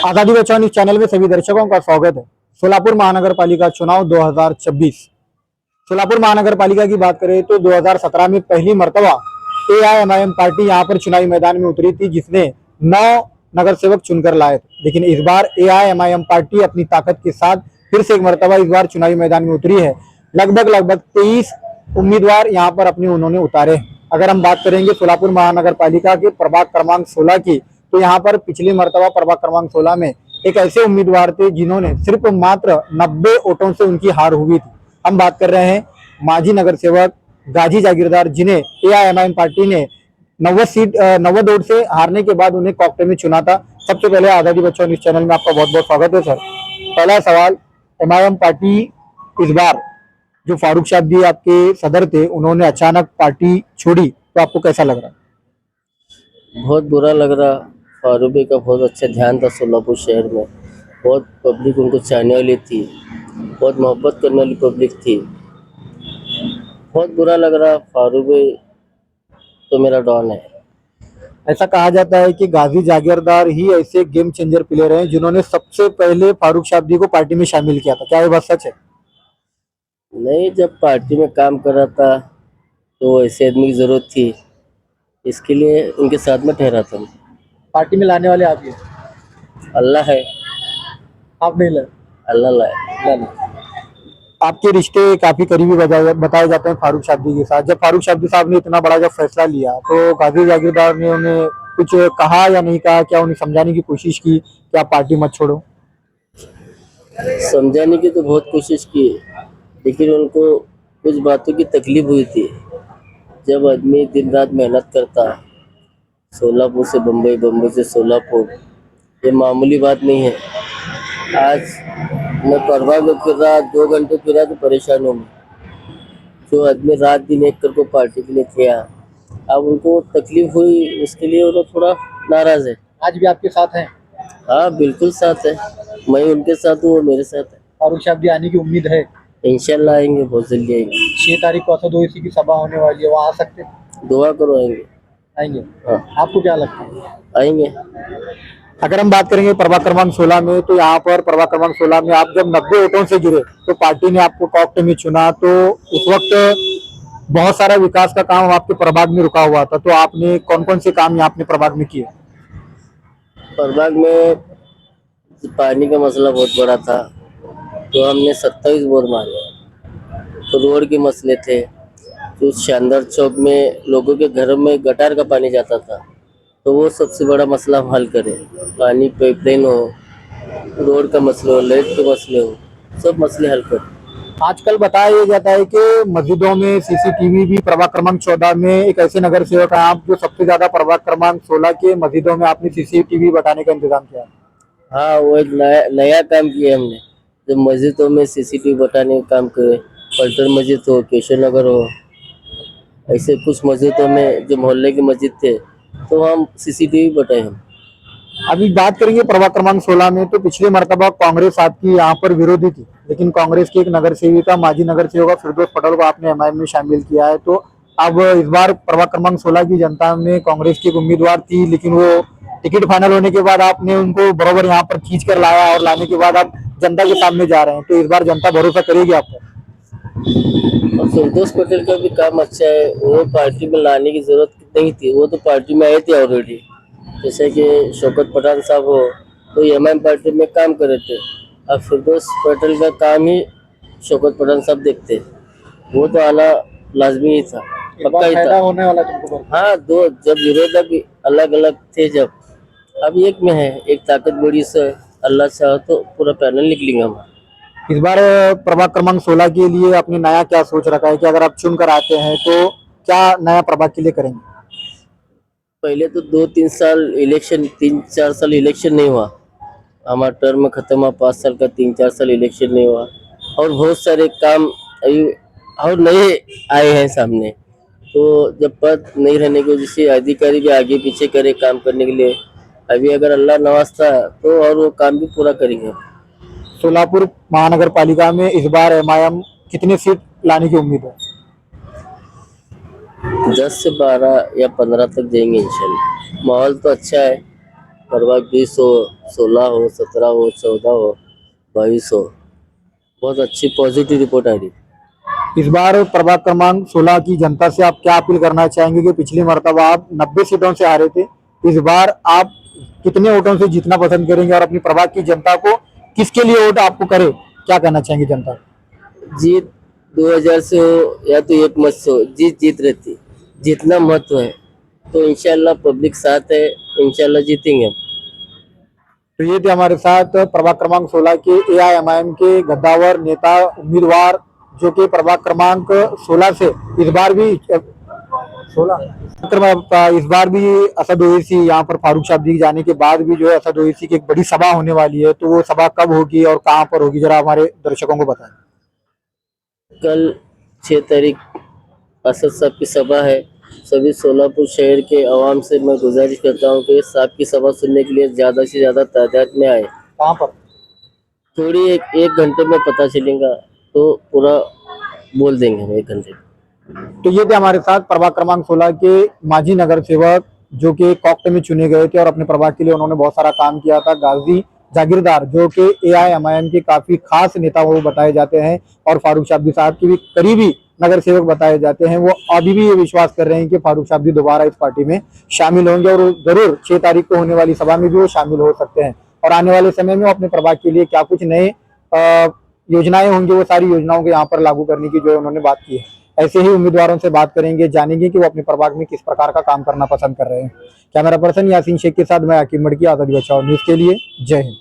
आजादी बचाओ news channel में सभी दर्शकों का स्वागत है। सोलापुर महानगर पालिका चुनाव 2026। सोलापुर महानगर पालिका की बात करें तो 2017 में पहली मर्तबा एआईएमआईएम पार्टी यहां पर चुनावी मैदान में उतरी थी, जिसने 9 नगर सेवक चुनकर लाए थे। लेकिन इस बार एआईएमआईएम पार्टी अपनी ताकत के साथ फिर से एक मर्तबा इस बार चुनावी मैदान में उतरी है। लगभग 23 उम्मीदवार यहाँ पर अपने उन्होंने उतारे। अगर हम बात करेंगे सोलापुर महानगर पालिका के प्रभाग क्रमांक 16 की, तो यहाँ पर पिछली मर्तबा प्रभाग क्रमांक 16 में एक ऐसे उम्मीदवार थे जिन्होंने सिर्फ मात्र 90 वोटों से उनकी हार हुई थी। हम बात कर रहे हैं माजी नगर सेवक गाजी जागीरदार, जिन्हें एआईएमआईएम पार्टी ने 90 वोट से हारने के बाद उन्हें कॉकटेल में चुना था। सबसे पहले आजादी बचाओ न्यूज चैनल में आपका बहुत बहुत स्वागत है सर। पहला सवाल, एमआईएम पार्टी इस बार जो फारूक शाब्दी आपके सदर थे, उन्होंने अचानक पार्टी छोड़ी, तो आपको कैसा लग रहा है? बहुत बुरा लग रहा। फारूक भाई का बहुत अच्छा ध्यान था सोलापुर शहर में, बहुत पब्लिक उनको चाहने वाली थी, बहुत मोहब्बत करने वाली पब्लिक थी। बहुत बुरा लग रहा। फारूक भाई तो मेरा डॉन है। ऐसा कहा जाता है कि गाजी जागीरदार ही ऐसे गेम चेंजर प्लेयर हैं जिन्होंने सबसे पहले फारूक शाब्दी को पार्टी में शामिल किया था। क्या ये बात सच है? नहीं, जब पार्टी में काम कर रहा था तो ऐसे आदमी की ज़रूरत थी, इसके लिए उनके साथ में ठहरा था। पार्टी में लाने वाले आप ही हैं? अल्लाह है। आप नहीं लाए? अल्लाह लाए। आपके रिश्ते काफी करीबी बताए जाते हैं फारूक शाब्दी के साथ। जब फारूक शाब्दी साहब ने इतना बड़ा जब फैसला लिया, तो गाजी जागीरदार ने उन्हें कुछ कहा या नहीं कहा? क्या उन्हें समझाने की कोशिश की कि आप पार्टी मत छोड़ो? समझाने की तो बहुत कोशिश की, लेकिन उनको कुछ बातों की तकलीफ हुई थी। जब आदमी दिन रात मेहनत करता, सोलापुर से बम्बई, बम्बई से सोलापुर, ये मामूली बात नहीं है। आज मैं परवाह में फिर रहा, 2 घंटे फिरा तो परेशान हूँ मैं। जो आदमी रात दिन एक करके पार्टी के लिए किया, अब उनको तकलीफ हुई, उसके लिए वो थोड़ा नाराज है। आज भी आपके साथ हैं? हाँ बिल्कुल साथ है। मैं उनके साथ हूँ, वो मेरे साथ है। फारूक शाब्दी आने की उम्मीद है? इंशाल्लाह आएंगे, बहुत जल्दी आएंगे। 6 तारीख को असद ओवैसी की सभा होने वाली है, वहाँ आ सकते हैं? दुआ करो, आएंगे। आएंगे? हाँ आपको क्या लगता है? आएंगे। अगर हम बात करेंगे प्रभाग क्रमांक 16 में, तो यहाँ पर प्रभाग क्रमांक 16 में आप जब 90 वोटों से जुड़े तो पार्टी ने आपको कॉकटेल में चुना, तो उस वक्त बहुत सारा विकास का काम आपके प्रभाग में रुका हुआ था। तो आपने कौन कौन से काम यहाँ अपने प्रभाग में किए? प्रभाग में पानी का मसला बहुत बड़ा था, तो हमने 27 बोर मारे। तो रोड के मसले थे, तो शानदार चौक में लोगों के घरों में गटार का पानी जाता था, तो वो सबसे बड़ा मसला हम हल करें। पानी पाइपलाइन हो, रोड का मसला हो, लाइट के मसले हो, सब मसले हल करें। आजकल बताया जाता है कि मस्जिदों में सीसीटीवी भी प्रभाग क्रमांक 14 में एक ऐसे नगर सेवक हैं आप, जो सबसे ज्यादा प्रभाग क्रमांक 16 के मस्जिदों में आपने सीसीटीवी बैठाने का इंतजाम किया। हाँ, वो एक नया काम किया हमने। जब मस्जिदों में सीसीटीवी बताने का काम करे, पलटन मस्जिद हो, केशव नगर हो, ऐसे कुछ मस्जिदों में जो मोहल्ले की मस्जिद थे, तो हम सीसीटीवी बताए हम। अभी बात करेंगे प्रभाग क्रमांक 16 में, तो पिछले मर्तबा कांग्रेस आपकी यहाँ पर विरोधी थी, लेकिन कांग्रेस की एक नगर सेविका, माजी नगर सेवक फिरदौस पटेल को आपने एमआईएम में शामिल किया है। तो अब इस बार प्रभाग क्रमांक 16 की जनता में कांग्रेस की एक उम्मीदवार थी, लेकिन वो टिकट फाइनल होने के बाद आपने उनको बराबर यहाँ पर खींच कर लाया, और लाने के बाद आप जनता के सामने जा रहे हैं। तो इस बार जनता भरोसा करेगी आप पर? और फिरदौस पटेल का भी काम अच्छा है, वो पार्टी में लाने की जरूरत नहीं थी, वो तो पार्टी में आए थे ऑलरेडी। जैसे कि शौकत पठान साहब हो, तो एमआईएम पार्टी में काम कर रहे थे। अब फिरदौस पटेल का काम ही शौकत पठान साहब देखते, वो तो आना लाजमी ही था, पक्का ही था। होने वाला तुमको? हाँ, दो जब विरोधक अलग अलग थे, जब अब एक में है, एक ताकत बड़ी से अल्लाह चाहे तो पूरा पैनल निकलेंगे हमारा। इस बार प्रभाग क्रमांक 16 के लिए आपने नया क्या सोच रखा है कि अगर आप चुन कर आते हैं तो क्या नया प्रभाग के लिए करेंगे? पहले तो 2-3 साल इलेक्शन, 3-4 साल इलेक्शन नहीं हुआ, हमारा टर्म खत्म हुआ 5 साल का, 3-4 साल इलेक्शन नहीं हुआ, और बहुत सारे काम अभी और नए आए हैं सामने। तो जब पद नहीं रहने की वजह से अधिकारी भी आगे पीछे करे काम करने के लिए, अभी अगर अल्लाह नवाजता तो और वो काम भी पूरा करेंगे। सोलापुर महानगर पालिका में इस बार एमआईएम कितने सीट लाने की उम्मीद है? 10 से 12 या 15 तक जाएंगे इंशाल्लाह। माहौल तो अच्छा है, प्रभाग 20 हो, 16 हो, 17 हो, 14 हो, 22 हो, बहुत अच्छी पॉजिटिव रिपोर्ट आ रही। इस बार प्रभाग क्रमांक 16 की जनता से आप क्या अपील करना चाहेंगे कि पिछली मर्तबा आप 90 सीटों से हारे थे, इस बार आप कितने वोटों से जीतना पसंद करेंगे और अपनी प्रभाग की जनता को किसके लिए वोट आपको करे, क्या कहना चाहेंगे जनता? जीत 2000 से हो या तो एक मत से हो, जीत जीत रहती, जितना महत्व है। तो इंशाल्लाह पब्लिक साथ है, इंशाल्लाह जीतेंगे हम। तो ये थे हमारे साथ प्रभाग क्रमांक 16 के एआईएमआईएम के गद्दावर नेता उम्मीदवार, जो कि प्रभाग क्रमांक 16 से इस बार भी 16 इस बार भी असद ओवैसी यहाँ पर फारूक शाब्दी जाने के बाद भी जो है असद ओवैसी की एक बड़ी सभा होने वाली है, तो वो सभा कब होगी और कहाँ पर होगी, जरा हमारे दर्शकों को बताएं। कल 6 तारीख असद साहब की सभा है। सभी सोलापुर शहर के आवाम से मैं गुजारिश करता हूँ कि साहब की सभा सुनने के लिए ज़्यादा से ज़्यादा तादाद में आए। कहाँ पर? थोड़ी एक घंटे में पता चलेगा, तो पूरा बोल देंगे हम 1 घंटे में। तो ये थे हमारे साथ प्रभाग क्रमांक 16 के माजी नगर सेवक, जो कि कोक्टे में चुने गए थे और अपने प्रभाग के लिए उन्होंने बहुत सारा काम किया था, गाजी जागीरदार, जो कि एआईएमआईएम के काफी खास नेता वो बताए जाते हैं और फारूक शाब्दी साहब की भी करीबी नगर सेवक बताए जाते हैं। वो अभी भी ये विश्वास कर रहे हैं कि फारूक शाब्दी दोबारा इस पार्टी में शामिल होंगे और जरूर 6 तारीख को होने वाली सभा में भी वो शामिल हो सकते हैं और आने वाले समय में वो अपने प्रभाग के लिए क्या कुछ नए योजनाएं होंगी, वो सारी योजनाओं को यहाँ पर लागू करने की जो है उन्होंने बात की है। ऐसे ही उम्मीदवारों से बात करेंगे, जानेंगे कि वो अपने प्रभाग में किस प्रकार का काम करना पसंद कर रहे हैं। कैमरा पर्सन यासीन शेख के साथ मैं आकिब मड़की, आजादी बचाओ न्यूज के लिए। जय हिंद।